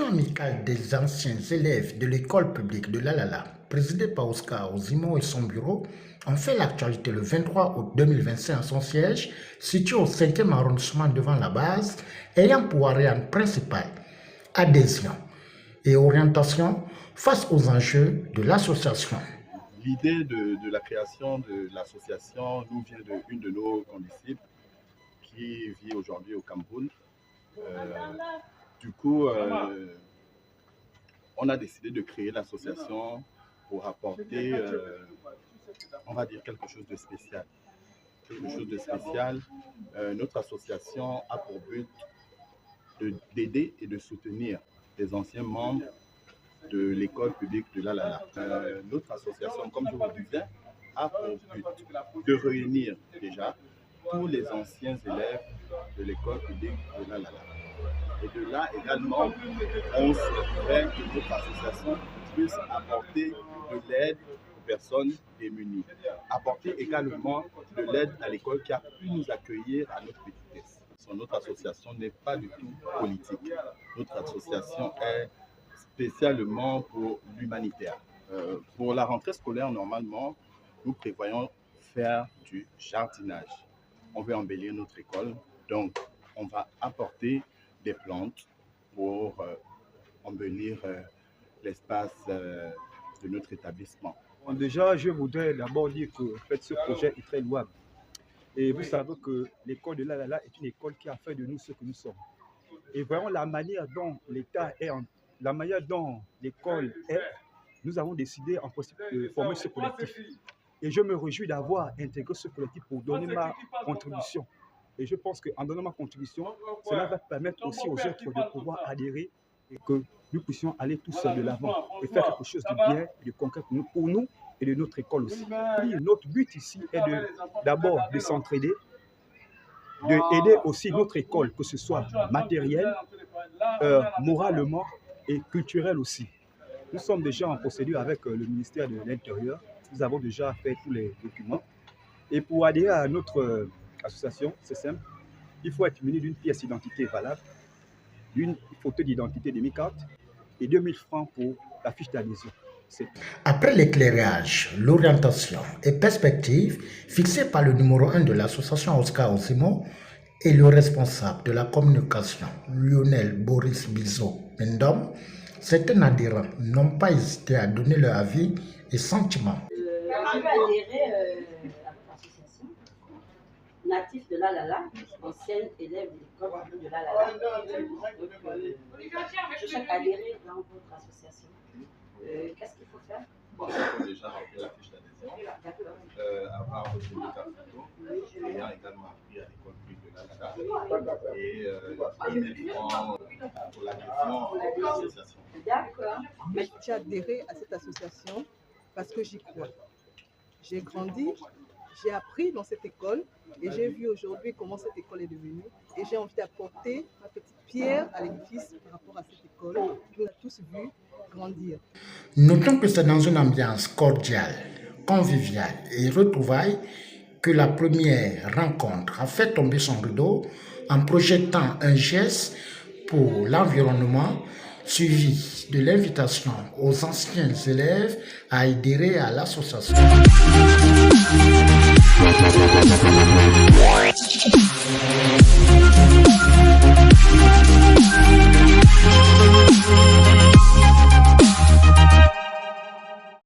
L'association amicale des anciens élèves de l'école publique de l'Alala, présidée par Oscar Ozimo et son bureau, ont fait l'actualité le 23 août 2025 à son siège, situé au 5e arrondissement devant la base, ayant pour variante principale adhésion et orientation face aux enjeux de l'association. L'idée de la création de l'association nous vient d'une de nos condisciples qui vit aujourd'hui au Cameroun. On a décidé de créer l'association pour apporter, on va dire, quelque chose de spécial. Notre association a pour but d'aider et de soutenir les anciens membres de l'école publique de l'Alala. Notre association, comme je vous le disais, a pour but de réunir déjà tous les anciens élèves de l'école publique de l'Alala. Et de là également, on souhaiterait que notre association puisse apporter de l'aide aux personnes démunies. Apporter également de l'aide à l'école qui a pu nous accueillir à notre petitesse. Notre association n'est pas du tout politique. Notre association est spécialement pour l'humanitaire. Pour la rentrée scolaire, normalement, nous prévoyons faire du jardinage. On veut embellir notre école, donc on va apporter des plantes pour embellir l'espace de notre établissement. Déjà, je voudrais d'abord dire que en fait, ce projet est très louable. Et vous savez que l'école de l'Alala est une école qui a fait de nous ce que nous sommes. Et vraiment la manière dont l'État est, la manière dont l'école est, nous avons décidé en principe de former ce collectif. Et je me réjouis d'avoir intégré ce collectif pour donner ma contribution. Et je pense qu'en donnant ma contribution, cela va permettre aussi aux autres de pouvoir adhérer et que nous puissions aller tous de l'avant et faire quelque chose de bien et de concret pour nous et de notre école aussi. Et notre but ici est d'abord de s'entraider, d'aider aussi notre école, que ce soit matériel, moralement et culturel aussi. Nous sommes déjà en procédure avec le ministère de l'Intérieur. Nous avons déjà fait tous les documents. Et pour adhérer à notre association, c'est simple, il faut être muni d'une pièce d'identité valable, d'une photo d'identité de mi-carte et 2000 francs pour la fiche d'adhésion. Après l'éclairage, l'orientation et perspective fixées par le numéro 1 de l'association Oscar Ozimo et le responsable de la communication Lionel Boris Bizo Mendom, certains adhérents n'ont pas hésité à donner leur avis et sentiments. Je vais adhérer à l'association natif de l'Alala, ancienne élève de l'école de l'Alala. Je souhaite adhérer dans votre association. Qu'est-ce qu'il faut faire? Bon, il faut déjà remplir la fiche d'adhésion, avoir reçu ta photo, ayant également appris à l'école publique de l'Alala et 1000 francs pour l'adhésion à l'association. D'accord. J'ai adhéré à cette association parce que j'y crois. J'ai grandi, j'ai appris dans cette école et j'ai vu aujourd'hui comment cette école est devenue. Et j'ai envie d'apporter ma petite pierre à l'édifice par rapport à cette école que nous avons tous vu grandir. Notons que c'est dans une ambiance cordiale, conviviale et retrouvaille que la première rencontre a fait tomber son rideau en projetant un geste pour l'environnement suivi de l'invitation aux anciens élèves à adhérer à l'association.